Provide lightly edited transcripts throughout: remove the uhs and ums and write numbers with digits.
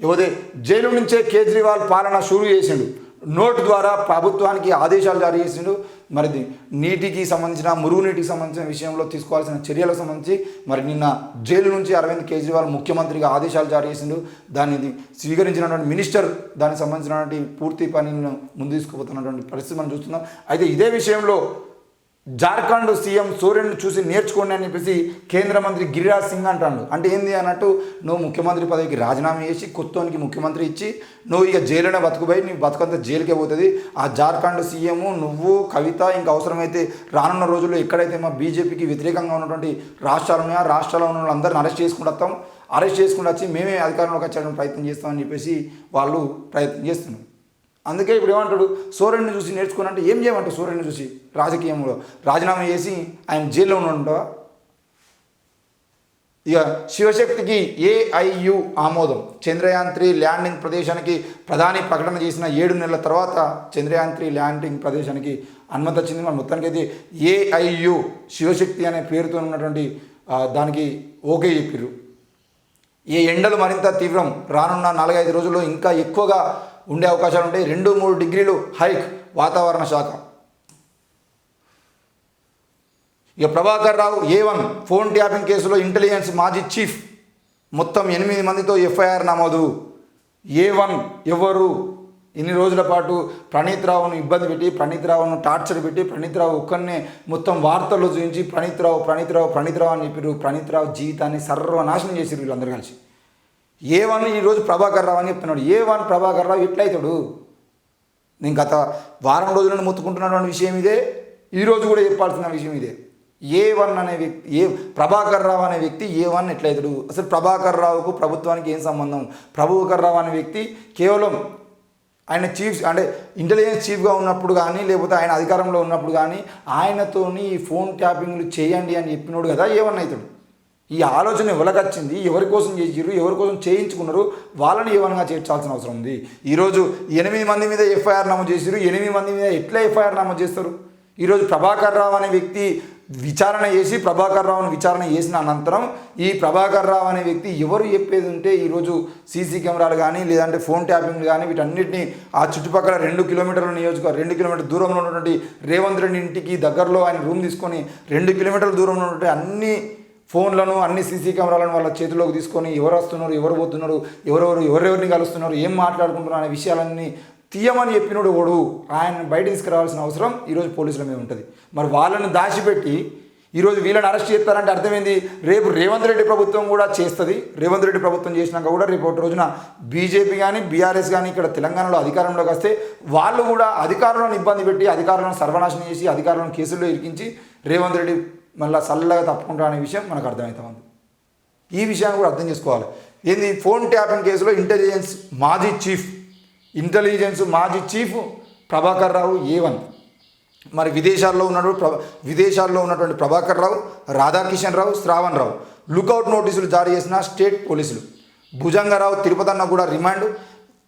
ఇకపోతే జైలు నుంచే కేజ్రీవాల్ పాలన షురూ చేసిండు, నోటు ద్వారా ప్రభుత్వానికి ఆదేశాలు జారీ చేసిండు. మరి నీటికి సంబంధించిన మురుగునీటికి సంబంధించిన విషయంలో తీసుకోవాల్సిన చర్యలకు సంబంధించి మరి నిన్న జైలు నుంచి అరవింద్ కేజ్రీవాల్ ముఖ్యమంత్రిగా ఆదేశాలు జారీ చేసిండు. దాన్ని స్వీకరించినటువంటి మినిస్టర్ దానికి సంబంధించినటువంటి పూర్తి పనిని ముందు తీసుకుపోతున్నటువంటి పరిస్థితి మనం చూస్తున్నాం. అయితే ఇదే విషయంలో జార్ఖండ్ సీఎం సోరెన్ను చూసి నేర్చుకోండి అని చెప్పేసి కేంద్ర మంత్రి గిరిరాజ్ సింగ్ అంటాడు. అంటే ఏంది అన్నట్టు, నువ్వు ముఖ్యమంత్రి పదవికి రాజీనామా చేసి కొత్తోనికి ముఖ్యమంత్రి ఇచ్చి నువ్వు ఇక జైలునే బతుకుపోయి నీ బతుకంతా జైలుకే పోతుంది. ఆ జార్ఖండ్ సీఎం నువ్వు కవిత ఇంకా అవసరమైతే రానున్న రోజుల్లో ఎక్కడైతే మా బీజేపీకి వ్యతిరేకంగా ఉన్నటువంటి రాష్ట్రాలు ఉన్నాయో ఆ రాష్ట్రాల్లో ఉన్న వాళ్ళందరినీ అరెస్ట్ చేసుకుంటూ వస్తాం, అరెస్ట్ చేసుకుంటూ వచ్చి మేమే అధికారంలోకి వచ్చేయడానికి ప్రయత్నం చేస్తామని చెప్పేసి వాళ్ళు ప్రయత్నం చేస్తున్నారు. అందుకే ఇప్పుడు ఏమంటాడు, సోరెన్ను చూసి నేర్చుకుని అంటే ఏం చేయమంటావు? సోరెన్ను చూసి రాజకీయంలో రాజీనామా చేసి ఆయన జైల్లో ఉంటావా? ఇక శివశక్తికి ఏఐయు ఆమోదం. చంద్రయాన్-3 ల్యాండింగ్ ప్రదేశానికి ప్రధాని ప్రకటన చేసిన 7 నెలల తర్వాత చంద్రయాన్-3 ల్యాండింగ్ ప్రదేశానికి అనుమతి వచ్చింది. మన మొత్తానికైతే ఏఐయు శివశక్తి అనే పేరుతో ఉన్నటువంటి దానికి ఓకే చెప్పారు. ఈ ఎండలు మరింత తీవ్రం, రానున్న 4-5 రోజుల్లో ఇంకా ఎక్కువగా ఉండే అవకాశాలు ఉంటాయి. 2-3 డిగ్రీలు హైక్ వాతావరణ శాఖ. ఇక Prabhakar Rao A1 phone tapping కేసులో ఇంటెలిజెన్స్ మాజీ చీఫ్ మొత్తం 8 మందితో ఎఫ్ఐఆర్ నమోదు. A1 ఎవరు? ఇన్ని రోజుల పాటు ప్రణీత్ రావును ఇబ్బంది పెట్టి, ప్రణీత్ రావును టార్చర్ పెట్టి, ప్రణీత్ రావు ఒక్కరినే మొత్తం వార్తల్లో చూపించి ప్రణీత్ రావు అని చెప్పారు. ప్రణీత్ రావు జీవితాన్ని సర్వనాశనం చేసారు వీళ్ళందరూ కలిసి. A1 ఈరోజు ప్రభాకర్ రావు అని చెప్తున్నాడు. A1 ప్రభాకర్ రావు ఎట్లయితాడు? నేను గత వారం రోజులను మొత్తుకుంటున్నటువంటి విషయం ఇదే, ఈరోజు కూడా చెప్పాల్సిన విషయం ఇదే. A1 అనే వ్యక్తి, ప్రభాకర్ రావు అనే వ్యక్తి A1 ఎట్లయితాడు? అసలు ప్రభాకర్ రావుకు ప్రభుత్వానికి ఏం సంబంధం? ప్రభాకర్ రావు అనే వ్యక్తి కేవలం ఆయన చీఫ్ అంటే ఇంటెలిజెన్స్ చీఫ్గా ఉన్నప్పుడు కానీ లేకపోతే ఆయన అధికారంలో ఉన్నప్పుడు కానీ ఆయనతోని ఈ ఫోన్ ట్యాపింగ్లు చేయండి అని చెప్పినోడు కదా A1 అవుతాడు. ఈ ఆలోచన ఎవరికి వచ్చింది, ఎవరి కోసం చేసిర్రు, ఎవరి కోసం చేయించుకున్నారు, వాళ్ళని A1గా చేర్చాల్సిన అవసరం ఉంది. ఈరోజు 8 మంది మీద ఎఫ్ఐఆర్ నమోదు చేసిర్రు. 8 మంది మీద ఎట్లా ఎఫ్ఐఆర్ నమోదు చేస్తారు? ఈరోజు ప్రభాకర్ రావు అనే వ్యక్తి విచారణ చేసి ప్రభాకర్ రావును విచారణ చేసిన అనంతరం ఈ ప్రభాకర్ రావు అనే వ్యక్తి ఎవరు చెప్పేది ఉంటే ఈరోజు సీసీ కెమెరాలు కానీ లేదంటే ఫోన్ ట్యాపింగ్ కానీ వీటన్నిటిని ఆ చుట్టుపక్కల 2 కిలోమీటర్ల 2 కిలోమీటర్ల దూరంలో ఉన్నటువంటి రేవంత్ రెడ్డి ఇంటికి దగ్గరలో ఆయన రూమ్ తీసుకొని 2 కిలోమీటర్ల దూరంలో ఉన్నటువంటి అన్ని ఫోన్లను అన్ని సీసీ కెమెరాలను వాళ్ళ చేతిలోకి తీసుకొని ఎవరు వస్తున్నారు, ఎవరు పోతున్నారు, ఎవరెవరిని కలుస్తున్నారు, ఏం మాట్లాడుకుంటున్నారు అనే విషయాలన్నీ తీయమని చెప్పినోడు ఓడు ఆయన బయట తీసుకురావాల్సిన అవసరం ఈరోజు పోలీసుల మీద ఉంటుంది. మరి వాళ్ళని దాచిపెట్టి ఈరోజు వీళ్ళని అరెస్ట్ చేస్తారంటే అర్థమైంది, రేపు రేవంత్ రెడ్డి ప్రభుత్వం కూడా చేస్తుంది. రేవంత్ రెడ్డి ప్రభుత్వం చేసినాక కూడా రేపు ఒక రోజున బీజేపీ కానీ బీఆర్ఎస్ కానీ ఇక్కడ తెలంగాణలో అధికారంలోకి వస్తే వాళ్ళు కూడా అధికారులను ఇబ్బంది పెట్టి అధికారులను సర్వనాశనం చేసి అధికారులను కేసుల్లో ఇరికించి రేవంత్ రెడ్డి మళ్ళీ చల్లగా తప్పుకుంటా అనే విషయం మనకు అర్థమవుతా ఉంది. ఈ విషయాన్ని కూడా అర్థం చేసుకోవాలి. ఏంది ఫోన్ ట్యాపింగ్ కేసులో ఇంటెలిజెన్స్ మాజీ చీఫ్ ప్రభాకర్ రావు A1 మరి విదేశాల్లో ఉన్నటువంటి ప్రభాకర్ రావు, రాధాకిషన్ రావు, శ్రావణ్ రావు లుకౌట్ నోటీసులు జారీ చేసిన స్టేట్ పోలీసులు. భుజంగరావు తిరుపతన్న కూడా రిమాండ్.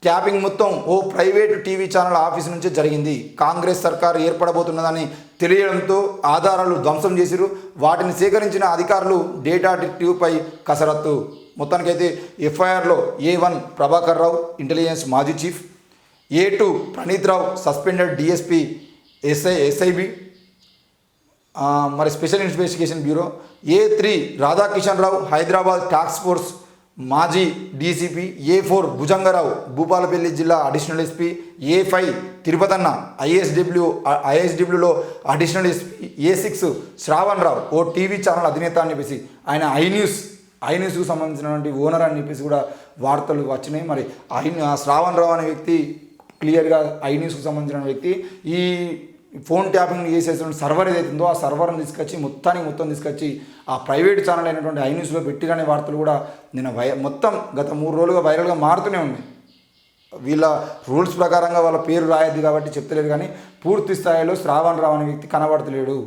ట్యాపింగ్ మొత్తం ఓ ప్రైవేటు టీవీ ఛానల్ ఆఫీస్ నుంచే జరిగింది. కాంగ్రెస్ సర్కారు ఏర్పడబోతున్నదని తెలియడంతో ఆధారాలు ధ్వంసం చేసిరు. వాటిని సేకరించిన అధికారులు డేటా డిటెక్టివ్పై కసరత్తు. మొత్తానికైతే ఎఫ్ఐఆర్లో A1 ప్రభాకర్ రావు ఇంటెలిజెన్స్ మాజీ chief, A2 Praneeth Rao suspended DSP SIB మరి special investigation bureau, A3 Radhakishan Rao Hyderabad task force మాజీ డీసీపీ, A4 భుజంగరావు భూపాలపల్లి జిల్లా అడిషనల్ ఎస్పీ, A5 తిరుపతన్న ఐఎస్డబ్ల్యూలో additional SP, A6 Shravan Rao ఓ టీవీ ఛానల్ అధినేత అని చెప్పేసి ఆయన ఐన్యూస్కు సంబంధించినటువంటి ఓనర్ అని చెప్పేసి కూడా వార్తలు వచ్చినాయి. మరి శ్రావణ్ రావు అనే వ్యక్తి క్లియర్గా ఐన్యూస్కు సంబంధించిన వ్యక్తి ఈ ఫోన్ ట్యాపింగ్ చేసేసిన సర్వర్ ఏదైతుందో ఆ సర్వర్ని మొత్తం తీసుకొచ్చి ఆ ప్రైవేట్ ఛానల్ అయినటువంటి ఐన్యూస్లో పెట్టిరనే వార్తలు కూడా నిన్న మొత్తం గత 3 రోజులుగా వైరల్గా మారుతూనే ఉన్నాయి. వీళ్ళ రూల్స్ ప్రకారంగా వాళ్ళ పేరు రాయద్దు కాబట్టి చెప్తలేరు, కానీ పూర్తి స్థాయిలో శ్రావణ్ రావు అనే వ్యక్తి కనబడతలేడు.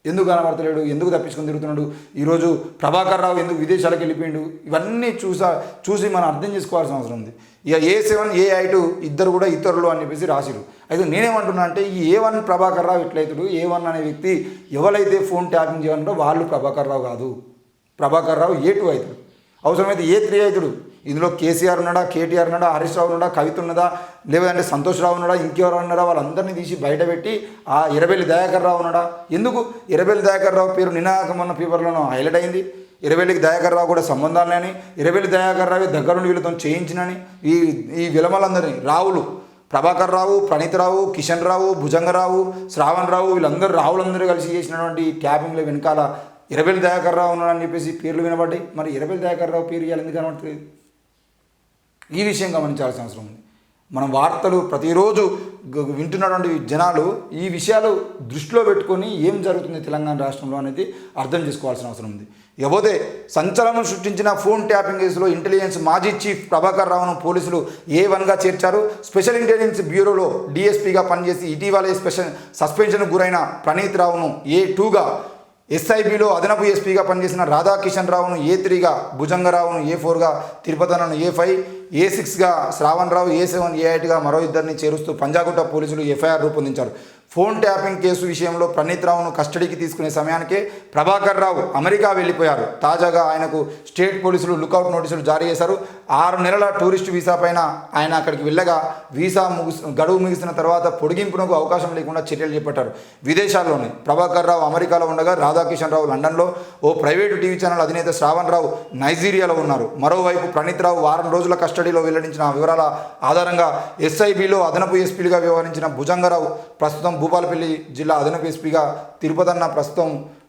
ఎందుకు తప్పించుకొని తిరుగుతున్నాడు? ఈరోజు ప్రభాకర్ రావు ఎందుకు విదేశాలకు వెళ్ళిపోయిండు? ఇవన్నీ చూసి మనం అర్థం చేసుకోవాల్సిన అవసరం ఉంది. ఇక A7 A8 ఇద్దరు కూడా ఇతరులు అని చెప్పేసి రాసిరు. అయితే నేనేమంటున్నా అంటే ఈ A1 ప్రభాకర్ రావు ఎట్లయితాడు? A1 అనే వ్యక్తి ఎవరైతే ఫోన్ ట్యాపింగ్ చేయాలంటో వాళ్ళు ప్రభాకర్ రావు కాదు. ప్రభాకర్ రావు A2 అవుతాడు, అవసరమైతే A3 అవుతాడు. ఇందులో కేసీఆర్ ఉన్నాడా, కేటీఆర్ ఉన్నాడా, హరీష్ రావు ఉన్నాడా, కవిత ఉన్నదా, లేదంటే సంతోష్ రావు ఉన్నాడా, ఇంకెవరు ఉన్నారా, వాళ్ళందరినీ తీసి బయటపెట్టి ఆ ఎర్రబెల్లి దయాకర్ రావు ఉన్నాడా? ఎందుకు ఎర్రబెల్లి దయాకర్ రావు పేరు నినాకమన్న పేపర్లోనూ హైలైట్ అయింది. ఎర్రబెల్లికి దయాకర్ రావు కూడా సంబంధాలని, ఎర్రబెల్లి దయాకర్ రావు దగ్గరుండి వీళ్ళతో చేయించినని ఈ విలమలందరినీ రావులు ప్రభాకర్ రావు, ప్రణీత్ రావు, కిషన్ రావు, భుజంగరావు, శ్రావణ్ రావు వీళ్ళందరూ రావులందరూ కలిసి చేసినటువంటి ట్యాపింగ్ల వెనకాల ఎర్రబెల్లి దయాకర్ రావు ఉన్నాడని చెప్పేసి పేర్లు వినబడ్డాయి. మరి ఎర్రబెల్లి దయాకర్ రావు పేరు ఇవ్వాలి ఎందుకు కనబడుతుంది? ఈ విషయం గమనించాల్సిన అవసరం ఉంది. మనం వార్తలు ప్రతిరోజు వింటున్నటువంటి జనాలు ఈ విషయాలు దృష్టిలో పెట్టుకొని ఏం జరుగుతుంది తెలంగాణ రాష్ట్రంలో అనేది అర్థం చేసుకోవాల్సిన అవసరం ఉంది. ఇకపోతే సంచలనం సృష్టించిన ఫోన్ ట్యాపింగ్ కేసులో ఇంటెలిజెన్స్ మాజీ చీఫ్ ప్రభాకర్ రావును పోలీసులు A1గా చేర్చారు. స్పెషల్ ఇంటెలిజెన్స్ బ్యూరోలో DSPగా పనిచేసి ఇటీవలే సస్పెన్షన్కు గురైన ప్రణీత్ రావును A2గా, SIBలో అదనపు ఎస్పీగా పనిచేసిన రాధాకిషన్ రావును A3గా, భుజంగరావును A4గా, తిరుపతనను A5, A6గా, శ్రావణ్ రావు A7, A8గా మరో ఇద్దరిని చేరుస్తూ పంజాగుట్ట పోలీసులు FIR రూపొందించారు. ఫోన్ ట్యాపింగ్ కేసు విషయంలో ప్రణీత్ రావును కస్టడీకి తీసుకునే సమయానికే ప్రభాకర్ రావు అమెరికా వెళ్ళిపోయారు. తాజాగా ఆయనకు స్టేట్ పోలీసులు లుకౌట్ నోటీసులు జారీ చేశారు. 6 నెలల టూరిస్టు వీసా పైన ఆయన అక్కడికి వెళ్ళగా వీసా గడువు ముగిసిన తర్వాత పొడిగింపునకు అవకాశం లేకుండా చర్యలు చేపట్టారు. విదేశాల్లోనే ప్రభాకర్ రావు అమెరికాలో ఉండగా రాధాకిషన్ రావు లండన్లో, ఓ ప్రైవేటు టీవీ ఛానల్ అధినేత శ్రావణ్ రావు నైజీరియాలో ఉన్నారు. మరోవైపు ప్రణీత్ రావు వారం రోజుల కస్టడీలో వెల్లడించిన వివరాల ఆధారంగా SIBలో అదనపు ఎస్పీలుగా వ్యవహరించిన భుజంగరావు ప్రస్తుతం భూపాలపల్లి జిల్లా అదనపు ఎస్పీగా, తిరుపతన్న ప్రస్తుతం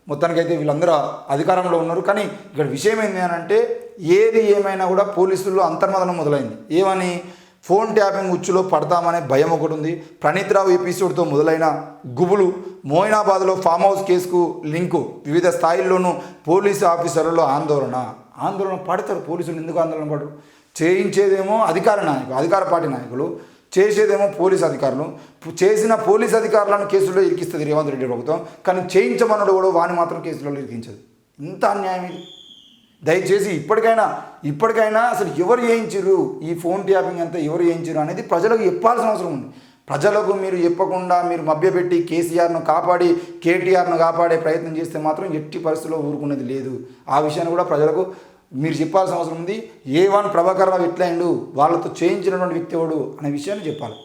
మొత్తానికైతే వీళ్ళందరూ అధికారంలో ఉన్నారు. కానీ ఇక్కడ విషయం ఏంటి అని అంటే ఏది ఏమైనా కూడా పోలీసుల్లో అంతర్మదనం మొదలైంది. ఏమని? ఫోన్ ట్యాపింగ్ ఉచ్చులో పడతామనే భయం ఒకటి ఉంది. ప్రణీత్ రావు ఎపిసోడ్తో మొదలైన గుబులు, మోయినాబాద్లో ఫామ్ హౌస్ కేసుకు లింకు, వివిధ స్థాయిల్లోనూ పోలీసు ఆఫీసర్లలో ఆందోళన పడతారు. పోలీసులు ఎందుకు ఆందోళన పడరు? చేయించేదేమో అధికార పార్టీ నాయకులు, చేసేదేమో పోలీస్ అధికారులు. చేసిన పోలీస్ అధికారులను కేసుల్లో ఇరికిస్తుంది రేవంత్ రెడ్డి ప్రభుత్వం. కానీ చేయించమన్నాడు కూడా వాని మాత్రం కేసులలో ఇరికించదు. ఇంత అన్యాయం ఇది. దయచేసి ఇప్పటికైనా అసలు ఎవరు చేయించారు ఈ ఫోన్ ట్యాపింగ్ అంతా, ఎవరు చేయించారు అనేది ప్రజలకు చెప్పాల్సిన అవసరం ఉంది. ప్రజలకు మీరు చెప్పకుండా మీరు మభ్యపెట్టి కేసీఆర్ను కాపాడి కేటీఆర్ను కాపాడే ప్రయత్నం చేస్తే మాత్రం ఎట్టి పరిస్థితుల్లో ఊరుకునేది లేదు. ఆ విషయాన్ని కూడా ప్రజలకు మీరు చెప్పాల్సిన అవసరం ఉంది. A1 ప్రభాకర్ రావు ఎట్లయిండు, వాళ్ళతో చేయించినటువంటి వ్యక్తి ఎవడు అనే విషయాన్ని చెప్పాలి.